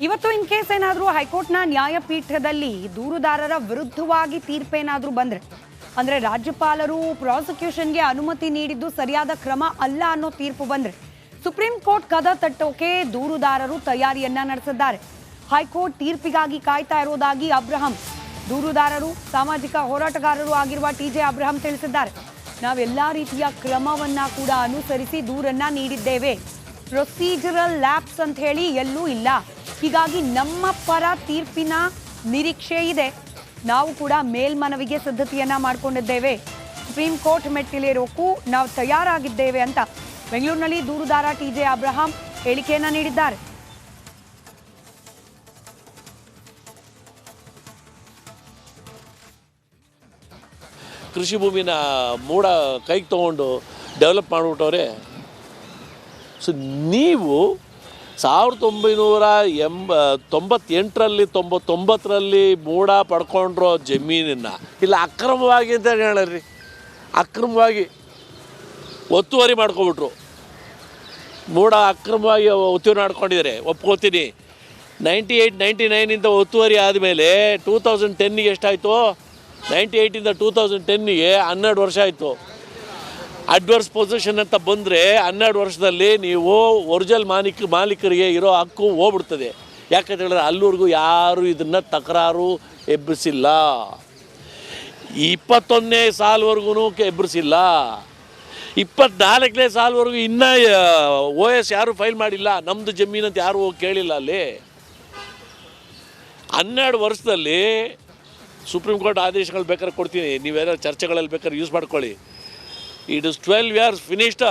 ಇವತ್ತು in case ಏನಾದರೂ ಹೈಕೋರ್ಟ್ನ ನ್ಯಾಯಪೀಠದಲ್ಲಿ ದೂರುದಾರರ ವಿರುದ್ಧವಾಗಿ ತೀರ್ಪೇನಾದರೂ ಬಂದ್ರೆ ಅಂದ್ರೆ ರಾಜ್ಯಪಾಲರು ಪ್ರಾಸಿಕ್ಯೂಷನ್ಗೆ ಅನುಮತಿ ನೀಡಿದ್ದು ಸರಿಯಾದ ಕ್ರಮ ಅಲ್ಲ ಅನ್ನೋ ತೀರ್ಪು ಬಂದ್ರೆ ಸುಪ್ರೀಂ ಕೋರ್ಟ್ ಕದ ತಟ್ಟೋಕೆ ದೂರುದಾರರು ತಯಾರಿಯನ್ನ ನಡೆಸಿದ್ದಾರೆ. ಹೈಕೋರ್ಟ್ ತೀರ್ಪಿಗಾಗಿ ಕಾಯ್ತಾ ಇರೋದಾಗಿ ಅಬ್ರಹಂ, ದೂರುದಾರರು ಸಾಮಾಜಿಕ ಹೋರಾಟಗಾರರು ಆಗಿರುವ ಟಿಜೆ ಅಬ್ರಹಂ ತಿಳಿಸಿದ್ದಾರೆ. ನಾವೆಲ್ಲಾ ರೀತಿಯ ಕ್ರಮವನ್ನ ಕೂಡ ಅನುಸರಿಸಿ ದೂರನ್ನ ನೀಡಿದ್ದೇವೆ. ಪ್ರೊಸೀಜರಲ್ ಲ್ಯಾಪ್ಸ್ ಅಂತ ಹೇಳಿ ಎಲ್ಲೂ ಇಲ್ಲ. ಹೀಗಾಗಿ ನಮ್ಮ ಪರ ತೀರ್ಪಿನ ನಿರೀಕ್ಷೆ ಇದೆ. ನಾವು ಕೂಡ ಮೇಲ್ಮನವಿಗೆ ಸಿದ್ಧತೆಯನ್ನ ಮಾಡಿಕೊಂಡಿದ್ದೇವೆ. ಸುಪ್ರೀಂ ಕೋರ್ಟ್ ಮೆಟ್ಟಿಲೇರೋಕ್ಕೂ ನಾವು ತಯಾರಾಗಿದ್ದೇವೆ ಅಂತ ಬೆಂಗಳೂರಿನಲ್ಲಿ ದೂರುದಾರ ಟಿಜೆ ಅಬ್ರಹಂ ಹೇಳಿಕೆಯನ್ನ ನೀಡಿದ್ದಾರೆ. ಕೃಷಿ ಭೂಮಿನ ಮೂಡ ಕೈಗೆ ತೊಗೊಂಡು ಡೆವಲಪ್ ಮಾಡಿಬಿಟ್ಟವ್ರೆ. ಸೊ ನೀವು 1998ರಲ್ಲಿ 99ರಲ್ಲಿ ಮೂಡ ಪಡ್ಕೊಂಡ್ರೋ ಜಮೀನನ್ನು ಇಲ್ಲ ಅಕ್ರಮವಾಗಿ ಅಂತ ಹೇಳರಿ, ಅಕ್ರಮವಾಗಿ ಒತ್ತುವರಿ ಮಾಡ್ಕೊಬಿಟ್ರು. ಮೂಡ ಅಕ್ರಮವಾಗಿ ಒತ್ತುವರಿ ಮಾಡ್ಕೊಂಡಿದ್ದಾರೆ, ಒಪ್ಕೋತೀನಿ. 98, 99ಇಂದ ಒತ್ತುವರಿ ಆದಮೇಲೆ 2010ಗೆ ಎಷ್ಟಾಯಿತು? 98ಇಂದ 2010ಗೆ 12 ವರ್ಷ ಆಯಿತು. ಅಡ್ವರ್ಸ್ ಪೊಸಿಷನ್ ಅಂತ ಬಂದರೆ 12 ವರ್ಷದಲ್ಲಿ ನೀವು ಒರಿಜಿನಲ್ ಮಾಲೀಕರಿಗೆ ಇರೋ ಹಕ್ಕು ಹೋಗ್ಬಿಡ್ತದೆ. ಯಾಕಂತ ಹೇಳಿದ್ರೆ ಅಲ್ಲಿವರೆಗೂ ಯಾರು ಇದನ್ನು ತಕರಾರು ಎಬ್ಬಿಸಿಲ್ಲ. 21ನೇ ಸಾಲವರೆಗೂ ಎಬ್ಬಿಸಿಲ್ಲ. 24ನೇ ಸಾಲವರೆಗೂ ಇನ್ನೂ OS ಯಾರು ಫೈಲ್ ಮಾಡಿಲ್ಲ. ನಮ್ಮದು ಜಮೀನಂತ ಯಾರು ಹೋಗಿ ಕೇಳಿಲ್ಲ. ಅಲ್ಲಿ 12 ವರ್ಷದಲ್ಲಿ ಸುಪ್ರೀಂ ಕೋರ್ಟ್ ಆದೇಶಗಳು ಬೇಕಾದ್ರೆ ಕೊಡ್ತೀನಿ, ನೀವೇನಾದ್ರು ಚರ್ಚೆಗಳಲ್ಲಿ ಬೇಕಾದ್ರೆ ಯೂಸ್ ಮಾಡ್ಕೊಳ್ಳಿ. It is 12 years finished.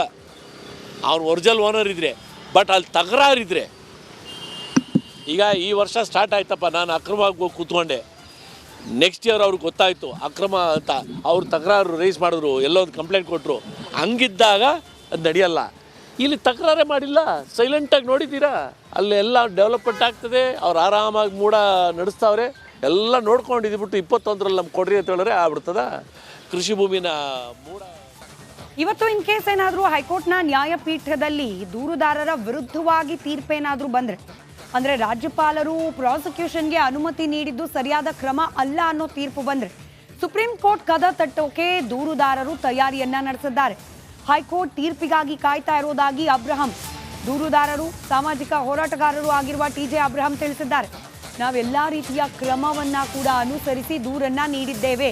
ಅವ್ನು ಒರಿಜಿನಲ್ ಓನರ್ ಇದ್ದರೆ, ಬಟ್ ಅಲ್ಲಿ ತಕರಾರಿದ್ರೆ ಈಗ ಈ ವರ್ಷ ಸ್ಟಾರ್ಟ್ ಆಯ್ತಪ್ಪ, ನಾನು ಅಕ್ರಮವಾಗಿ ಹೋಗಿ ಕೂತ್ಕೊಂಡೆ. ನೆಕ್ಸ್ಟ್ ಇಯರ್ ಅವ್ರಿಗೆ ಗೊತ್ತಾಯಿತು ಅಕ್ರಮ ಅಂತ, ಅವ್ರು ತಕರಾರು ರೈಸ್ ಮಾಡಿದ್ರು, ಎಲ್ಲೋ ಒಂದು ಕಂಪ್ಲೇಂಟ್ ಕೊಟ್ಟರು. ಹಂಗಿದ್ದಾಗ ಅದು ನಡೆಯಲ್ಲ. ಇಲ್ಲಿ ತಕರಾರೇ ಮಾಡಿಲ್ಲ, ಸೈಲೆಂಟಾಗಿ ನೋಡಿದ್ದೀರಾ. ಅಲ್ಲೆಲ್ಲ ಡೆವಲಪ್ಮೆಂಟ್ ಆಗ್ತದೆ, ಅವ್ರು ಆರಾಮಾಗಿ ಮೂಡ ನಡೆಸ್ತಾವ್ರೆ. ಎಲ್ಲ ನೋಡ್ಕೊಂಡಿದ್ಬಿಟ್ಟು 21ರಲ್ಲಿ ನಮ್ಗೆ ಕೊಡ್ರಿ ಅಂತ ಹೇಳಿದ್ರೆ ಆಗ್ಬಿಡ್ತದ ಕೃಷಿ ಭೂಮಿನ ಮೂಡ. ಇವತ್ತು ಇನ್ ಕೇಸ್ ಏನಾದರೂ ಹೈಕೋರ್ಟ್ನ ನ್ಯಾಯಪೀಠದಲ್ಲಿ ದೂರುದಾರರ ವಿರುದ್ಧವಾಗಿ ತೀರ್ಪೇನಾದರೂ ಬಂದ್ರೆ ಅಂದ್ರೆ ರಾಜ್ಯಪಾಲರು ಪ್ರಾಸಿಕ್ಯೂಷನ್ಗೆ ಅನುಮತಿ ನೀಡಿದ್ದು ಸರಿಯಾದ ಕ್ರಮ ಅಲ್ಲ ಅನ್ನೋ ತೀರ್ಪು ಬಂದ್ರೆ ಸುಪ್ರೀಂ ಕೋರ್ಟ್ ಕದ ತಟ್ಟೋಕೆ ದೂರುದಾರರು ತಯಾರಿಯನ್ನ ನಡೆಸಿದ್ದಾರೆ. ಹೈಕೋರ್ಟ್ ತೀರ್ಪಿಗಾಗಿ ಕಾಯ್ತಾ ಇರೋದಾಗಿ ಅಬ್ರಹಂ, ದೂರುದಾರರು ಸಾಮಾಜಿಕ ಹೋರಾಟಗಾರರು ಆಗಿರುವ ಟಿಜೆ ಅಬ್ರಹಂ ತಿಳಿಸಿದ್ದಾರೆ. ನಾವೆಲ್ಲಾ ರೀತಿಯ ಕ್ರಮವನ್ನ ಕೂಡ ಅನುಸರಿಸಿ ದೂರನ್ನ ನೀಡಿದ್ದೇವೆ.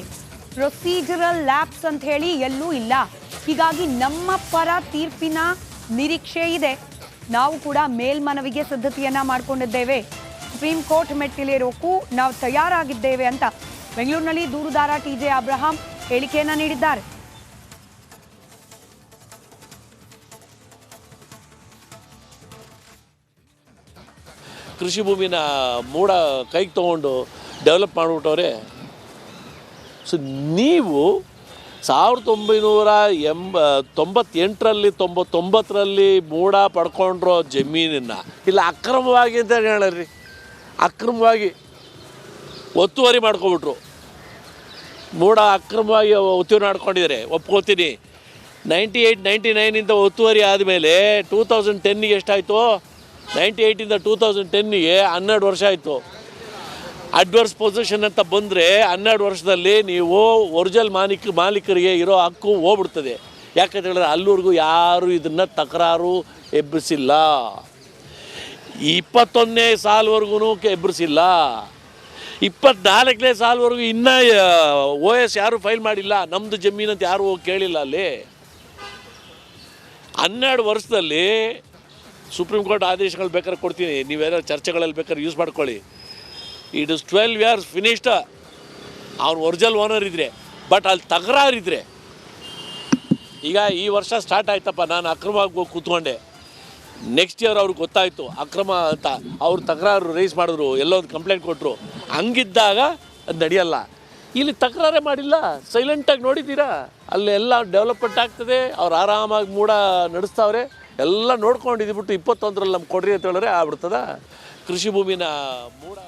ಪ್ರೊಸೀಜರಲ್ ಲ್ಯಾಪ್ಸ್ ಅಂತ ಹೇಳಿ ಎಲ್ಲೂ ಇಲ್ಲ. ಹೀಗಾಗಿ ನಮ್ಮ ಪರ ತೀರ್ಪಿನ ನಿರೀಕ್ಷೆ ಇದೆ. ನಾವು ಕೂಡ ಮೇಲ್ಮನವಿಗೆ ಸಿದ್ಧತೆಯನ್ನ ಮಾಡಿಕೊಂಡಿದ್ದೇವೆ. ಸುಪ್ರೀಂ ಕೋರ್ಟ್ ಮೆಟ್ಟಿಲೇರೋಕ್ಕೂ ನಾವು ತಯಾರಾಗಿದ್ದೇವೆ ಅಂತ ಬೆಂಗಳೂರಿನಲ್ಲಿ ದೂರುದಾರ ಟಿಜೆ ಅಬ್ರಹಂ ಹೇಳಿಕೆಯನ್ನ ನೀಡಿದ್ದಾರೆ. ಕೃಷಿ ಭೂಮಿನ ಮೂಡ ಕೈಗೆ ತೊಗೊಂಡು ಡೆವಲಪ್ ಮಾಡಿಬಿಟ್ಟವ್ರೆ. ಸೊ ನೀವು 1998ರಲ್ಲಿ 99ರಲ್ಲಿ ಮೂಡ ಪಡ್ಕೊಂಡ್ರೋ ಜಮೀನನ್ನು ಇಲ್ಲ ಅಕ್ರಮವಾಗಿ ಅಂತ ಹೇಳರಿ, ಅಕ್ರಮವಾಗಿ ಒತ್ತುವರಿ ಮಾಡ್ಕೊಬಿಟ್ರು. ಮೂಡ ಅಕ್ರಮವಾಗಿ ಒತ್ತುವರಿ ಮಾಡ್ಕೊಂಡಿದ್ದಾರೆ, ಒಪ್ಕೋತೀನಿ. 98, 99ಇಂದ ಒತ್ತುವರಿ ಆದಮೇಲೆ 2010ಗೆ ಎಷ್ಟಾಯಿತು? 98ಇಂದ 2010ಗೆ 12 ವರ್ಷ ಆಯಿತು. ಅಡ್ವರ್ಸ್ ಪೊಸಿಷನ್ ಅಂತ ಬಂದರೆ 12 ವರ್ಷದಲ್ಲಿ ನೀವು ಒರಿಜಿನಲ್ ಮಾಲೀಕರಿಗೆ ಇರೋ ಹಕ್ಕು ಹೋಗ್ಬಿಡ್ತದೆ. ಯಾಕಂತ ಹೇಳಿದ್ರೆ ಅಲ್ಲಿವರೆಗೂ ಯಾರು ಇದನ್ನು ತಕರಾರು ಎಬ್ಬಿಸಿಲ್ಲ. 21ನೇ ಸಾಲವರೆಗೂ ಎಬ್ಬಿಸಿಲ್ಲ. 24ನೇ ಸಾಲವರೆಗೂ ಇನ್ನೂ OS ಯಾರು ಫೈಲ್ ಮಾಡಿಲ್ಲ. ನಮ್ಮದು ಜಮೀನಂತ ಯಾರು ಹೋಗಿ ಕೇಳಿಲ್ಲ. ಅಲ್ಲಿ 12 ವರ್ಷದಲ್ಲಿ ಸುಪ್ರೀಂ ಕೋರ್ಟ್ ಆದೇಶಗಳು ಬೇಕಾದ್ರೆ ಕೊಡ್ತೀನಿ, ನೀವೇನಾದ್ರು ಚರ್ಚೆಗಳಲ್ಲಿ ಬೇಕಾದ್ರೆ ಯೂಸ್ ಮಾಡ್ಕೊಳ್ಳಿ. It is 12 years finished. ಅವ್ನು ಒರಿಜಿನಲ್ ಓನರ್ ಇದ್ದರೆ, ಬಟ್ ಅಲ್ಲಿ ತಕರಾರಿದ್ರೆ ಈಗ ಈ ವರ್ಷ ಸ್ಟಾರ್ಟ್ ಆಯ್ತಪ್ಪ, ನಾನು ಅಕ್ರಮವಾಗಿ ಹೋಗಿ ಕೂತ್ಕೊಂಡೆ. ನೆಕ್ಸ್ಟ್ ಇಯರ್ ಅವ್ರಿಗೆ ಗೊತ್ತಾಯಿತು ಅಕ್ರಮ ಅಂತ, ಅವ್ರು ತಕರಾರು ರೈಸ್ ಮಾಡಿದ್ರು, ಎಲ್ಲೋ ಒಂದು ಕಂಪ್ಲೇಂಟ್ ಕೊಟ್ಟರು. ಹಂಗಿದ್ದಾಗ ಅದು ನಡೆಯಲ್ಲ. ಇಲ್ಲಿ ತಕರಾರೇ ಮಾಡಿಲ್ಲ, ಸೈಲೆಂಟಾಗಿ ನೋಡಿದ್ದೀರಾ. ಅಲ್ಲೆಲ್ಲ ಡೆವಲಪ್ಮೆಂಟ್ ಆಗ್ತದೆ, ಅವ್ರು ಆರಾಮಾಗಿ ಮೂಡ ನಡೆಸ್ತಾವ್ರೆ. ಎಲ್ಲ ನೋಡ್ಕೊಂಡಿದ್ಬಿಟ್ಟು 21ರಲ್ಲಿ ನಮ್ಗೆ ಕೊಡ್ರಿ ಅಂತ ಹೇಳಿದ್ರೆ ಆಗ್ಬಿಡ್ತದ ಕೃಷಿ ಭೂಮಿನ ಮೂಡ.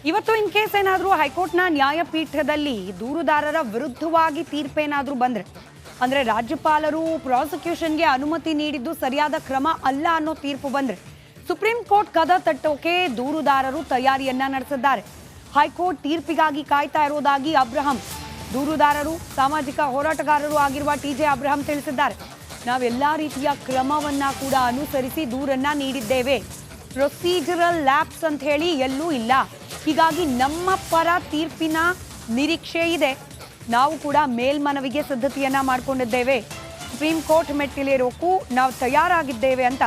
ಇವತ್ತು ಇನ್ ಕೇಸ್ ಏನಾದರೂ ಹೈಕೋರ್ಟ್ನ ನ್ಯಾಯಪೀಠದಲ್ಲಿ ದೂರುದಾರರ ವಿರುದ್ಧವಾಗಿ ತೀರ್ಪೇನಾದರೂ ಬಂದ್ರೆ ಅಂದ್ರೆ ರಾಜ್ಯಪಾಲರು ಪ್ರಾಸಿಕ್ಯೂಷನ್ಗೆ ಅನುಮತಿ ನೀಡಿದ್ದು ಸರಿಯಾದ ಕ್ರಮ ಅಲ್ಲ ಅನ್ನೋ ತೀರ್ಪು ಬಂದ್ರೆ ಸುಪ್ರೀಂ ಕೋರ್ಟ್ ಕದ ತಟ್ಟೋಕೆ ದೂರುದಾರರು ತಯಾರಿಯನ್ನ ನಡೆಸಿದ್ದಾರೆ. ಹೈಕೋರ್ಟ್ ತೀರ್ಪಿಗಾಗಿ ಕಾಯ್ತಾ ಇರುವುದಾಗಿ ಅಬ್ರಹಂ, ದೂರುದಾರರು ಸಾಮಾಜಿಕ ಹೋರಾಟಗಾರರು ಆಗಿರುವ ಟಿಜೆ ಅಬ್ರಹಂ ತಿಳಿಸಿದ್ದಾರೆ. ನಾವೆಲ್ಲಾ ರೀತಿಯ ಕ್ರಮವನ್ನ ಕೂಡ ಅನುಸರಿಸಿ ದೂರನ್ನ ನೀಡಿದ್ದೇವೆ. ಪ್ರೊಸೀಜರಲ್ ಲ್ಯಾಪ್ಸ್ ಅಂತ ಹೇಳಿ ಎಲ್ಲೂ ಇಲ್ಲ. ಹೀಗಾಗಿ ನಮ್ಮ ಪರ ತೀರ್ಪಿನ ನಿರೀಕ್ಷೆ ಇದೆ. ನಾವು ಕೂಡ ಮೇಲ್ಮನವಿಗೆ ಸಿದ್ಧತೆಯನ್ನ ಮಾಡಿಕೊಂಡಿದ್ದೇವೆ. ಸುಪ್ರೀಂ ಕೋರ್ಟ್ ಮೆಟ್ಟಿಲೇರೋಕ್ಕೂ ನಾವು ತಯಾರಾಗಿದ್ದೇವೆ ಅಂತ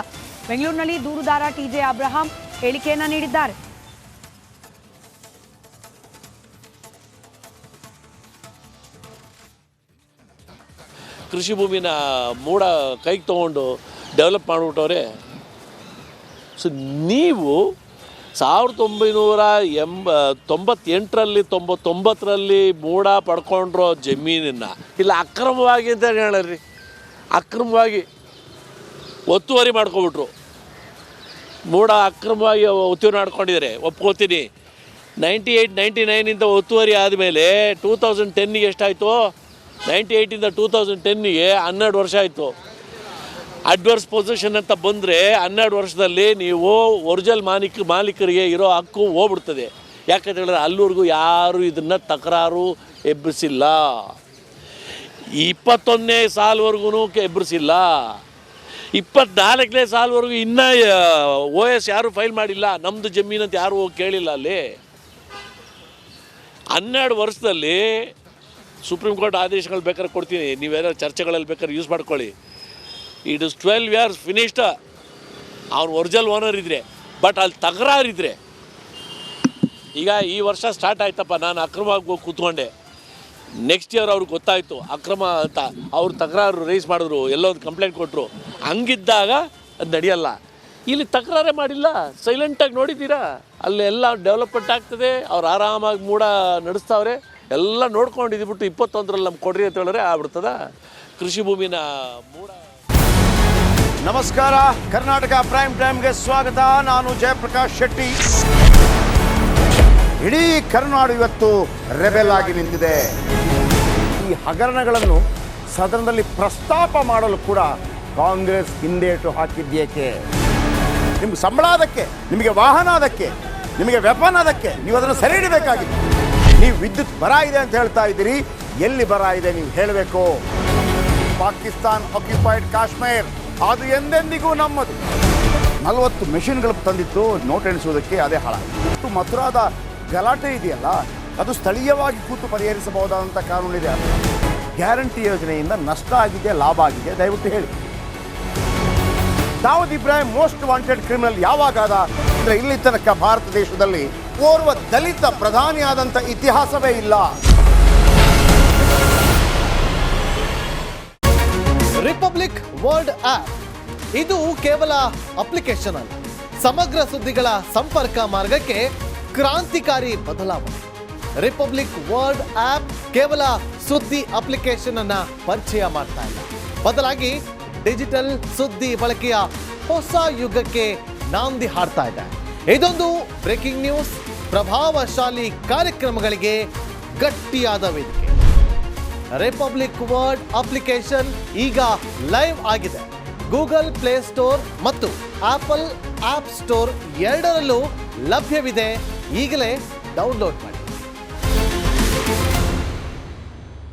ಬೆಂಗಳೂರಿನಲ್ಲಿ ದೂರುದಾರ ಟಿಜೆ ಅಬ್ರಹಂ ಹೇಳಿಕೆಯನ್ನ ನೀಡಿದ್ದಾರೆ. ಕೃಷಿ ಭೂಮಿನ ಮೂಡ ಕೈಗೆ ತೊಗೊಂಡು ಡೆವಲಪ್ ಮಾಡಿಬಿಟ್ಟವ್ರೆ. ಸೊ ನೀವು 1998ರಲ್ಲಿ 99ರಲ್ಲಿ ಮೂಡ ಪಡ್ಕೊಂಡ್ರೋ ಜಮೀನನ್ನು ಇಲ್ಲ ಅಕ್ರಮವಾಗಿ ಅಂತ ಹೇಳರಿ, ಅಕ್ರಮವಾಗಿ ಒತ್ತುವರಿ ಮಾಡ್ಕೊಬಿಟ್ರು. ಮೂಡ ಅಕ್ರಮವಾಗಿ ಒತ್ತುವರಿ ಮಾಡ್ಕೊಂಡಿದ್ದಾರೆ, ಒಪ್ಕೋತೀನಿ. 98, 99 ಒತ್ತುವರಿ ಆದಮೇಲೆ 2010ಗೆ ಎಷ್ಟಾಯಿತು? 98 2010ಗೆ 12 ವರ್ಷ ಆಯಿತು. ಅಡ್ವರ್ಸ್ ಪೊಸಿಷನ್ ಅಂತ ಬಂದರೆ 12 ವರ್ಷದಲ್ಲಿ ನೀವು ಒರಿಜಿನಲ್ ಮಾಲೀಕರಿಗೆ ಇರೋ ಹಕ್ಕು ಹೋಗ್ಬಿಡ್ತದೆ. ಯಾಕಂತ ಹೇಳಿದ್ರೆ ಅಲ್ಲಿವರೆಗೂ ಯಾರು ಇದನ್ನು ತಕರಾರು ಎಬ್ಬರಿಸಿಲ್ಲ. 21ನೇ ಸಾಲವರೆಗೂ ಎಬ್ಬರಿಸಿಲ್ಲ. 24ನೇ ಸಾಲವರೆಗೂ ಇನ್ನೂ OS ಯಾರೂ ಫೈಲ್ ಮಾಡಿಲ್ಲ. ನಮ್ಮದು ಜಮೀನಂತ ಯಾರು ಹೋಗಿ ಕೇಳಿಲ್ಲ. ಅಲ್ಲಿ 12 ವರ್ಷದಲ್ಲಿ ಸುಪ್ರೀಂ ಕೋರ್ಟ್ ಆದೇಶಗಳು ಬೇಕಾದ್ರೆ ಕೊಡ್ತೀನಿ, ನೀವೇನಾದ್ರು ಚರ್ಚೆಗಳಲ್ಲಿ ಬೇಕಾದ್ರೆ ಯೂಸ್ ಮಾಡ್ಕೊಳ್ಳಿ. It is 12 years finished. ಅವ್ನು ಒರಿಜಿನಲ್ ಓನರ್ ಇದ್ದರೆ, ಬಟ್ ಅಲ್ಲಿ ತಕರಾರಿದ್ರೆ, ಈಗ ಈ ವರ್ಷ ಸ್ಟಾರ್ಟ್ ಆಯ್ತಪ್ಪ, ನಾನು ಅಕ್ರಮವಾಗಿ ಹೋಗಿ ಕೂತ್ಕೊಂಡೆ, ನೆಕ್ಸ್ಟ್ ಇಯರ್ ಅವ್ರಿಗೆ ಗೊತ್ತಾಯಿತು ಅಕ್ರಮ ಅಂತ, ಅವ್ರು ತಕರಾರು ರೈಸ್ ಮಾಡಿದ್ರು, ಎಲ್ಲೊಂದು ಕಂಪ್ಲೇಂಟ್ ಕೊಟ್ಟರು. ಹಂಗಿದ್ದಾಗ ಅದು ನಡೆಯಲ್ಲ. ಇಲ್ಲಿ ತಕರಾರೇ ಮಾಡಿಲ್ಲ, ಸೈಲೆಂಟಾಗಿ ನೋಡಿದ್ದೀರಾ, ಅಲ್ಲೆಲ್ಲ ಡೆವಲಪ್ಮೆಂಟ್ ಆಗ್ತದೆ. ಅವ್ರು ಆರಾಮಾಗಿ ಮೂಡ ನಡೆಸ್ತಾವ್ರೆ, ಎಲ್ಲ ನೋಡ್ಕೊಂಡು ಇದ್ಬಿಟ್ಟು 21ರಲ್ಲಿ ನಮ್ಗೆ ಕೊಡ್ರಿ ಅಂತ ಹೇಳಿದ್ರೆ ಆಗ್ಬಿಡ್ತದ. ಕೃಷಿ ಭೂಮಿನ ಮೂಡ. ನಮಸ್ಕಾರ, ಕರ್ನಾಟಕ ಪ್ರೈಮ್ ಟೈಮ್ಗೆ ಸ್ವಾಗತ. ನಾನು ಜಯಪ್ರಕಾಶ್ ಶೆಟ್ಟಿ. ಇಡೀ ಕರ್ನಾಡು ಇವತ್ತು ರೆಬೆಲ್ ಆಗಿ ನಿಂತಿದೆ. ಈ ಹಗರಣಗಳನ್ನು ಸದನದಲ್ಲಿ ಪ್ರಸ್ತಾಪ ಮಾಡಲು ಕೂಡ ಕಾಂಗ್ರೆಸ್ ಹಿಂದೇಟು ಹಾಕಿದ್ದೇಕೆ? ನಿಮ್ಗೆ ಸಂಬಳ ಅದಕ್ಕೆ, ನಿಮಗೆ ವಾಹನ ಅದಕ್ಕೆ, ನಿಮಗೆ ವೆಪನ್ ಅದಕ್ಕೆ, ನೀವು ಅದನ್ನು ಸೆರೆ ಹಿಡಬೇಕಾಗಿದೆ. ನೀವು ವಿದ್ಯುತ್ ಬರ ಇದೆ ಅಂತ ಹೇಳ್ತಾ ಇದ್ದೀರಿ, ಎಲ್ಲಿ ಬರ ಇದೆ ನೀವು ಹೇಳಬೇಕು. ಪಾಕಿಸ್ತಾನ್ ಆಕ್ಯುಪೈಡ್ ಕಾಶ್ಮೀರ್ ಅದು ಎಂದೆಂದಿಗೂ ನಮ್ಮದು. 40 ಮೆಷಿನ್ಗಳು ತಂದಿತ್ತು ನೋಟ್ ಎಣಿಸುವುದಕ್ಕೆ, ಅದೇ ಹಾಳಾಯಿತು. ಮಥುರಾದ ಗಲಾಟೆ ಇದೆಯಲ್ಲ, ಅದು ಸ್ಥಳೀಯವಾಗಿ ಕೂತು ಪರಿಹರಿಸಬಹುದಾದಂಥ ಕಾನೂನಿದೆ. ಗ್ಯಾರಂಟಿ ಯೋಜನೆಯಿಂದ ನಷ್ಟ ಆಗಿದೆ, ಲಾಭ ಆಗಿದೆ, ದಯವಿಟ್ಟು ಹೇಳಿ. Dawood Ibrahim most wanted criminal ಯಾವಾಗಾದ ಅಂದರೆ ಇಲ್ಲಿ ತನಕ ಭಾರತ ದೇಶದಲ್ಲಿ ಓರ್ವ ದಲಿತ ಪ್ರಧಾನಿಯಾದಂಥ ಇತಿಹಾಸವೇ ಇಲ್ಲ. ರಿಪಬ್ಲಿಕ್ ವರ್ಲ್ಡ್ ಆಪ್ ಇದು ಕೇವಲ ಅಪ್ಲಿಕೇಶನ್ ಅಲ್ಲ, ಸಮಗ್ರ ಸುದ್ದಿಗಳ ಸಂಪರ್ಕ ಮಾರ್ಗಕ್ಕೆ ಕ್ರಾಂತಿಕಾರಿ ಬದಲಾವಣೆ. ರಿಪಬ್ಲಿಕ್ ವರ್ಲ್ಡ್ ಆಪ್ ಕೇವಲ ಸುದ್ದಿ ಅಪ್ಲಿಕೇಶನ್ ಅನ್ನ ಪರಿಚಯ ಮಾಡ್ತಾ ಇಲ್ಲ, ಬದಲಾಗಿ ಡಿಜಿಟಲ್ ಸುದ್ದಿ ಬಳಕೆಯ ಹೊಸ ಯುಗಕ್ಕೆ ನಾಂದಿ ಹಾಡ್ತಾ ಇದೆ. ಇದೊಂದು ಬ್ರೇಕಿಂಗ್ ನ್ಯೂಸ್, ಪ್ರಭಾವಶಾಲಿ ಕಾರ್ಯಕ್ರಮಗಳಿಗೆ ಗಟ್ಟಿಯಾದ ವೇದಿಕೆ. ರಿಪಬ್ಲಿಕ್ ವರ್ಲ್ಡ್ ಅಪ್ಲಿಕೇಶನ್ ಈಗ ಲೈವ್ ಆಗಿದೆ. ಗೂಗಲ್ ಪ್ಲೇ ಸ್ಟೋರ್ ಮತ್ತು ಆಪಲ್ ಆಪ್ ಸ್ಟೋರ್ ಎರಡರಲ್ಲೂ ಲಭ್ಯವಿದೆ. ಈಗಲೇ ಡೌನ್ಲೋಡ್ ಮಾಡಿ.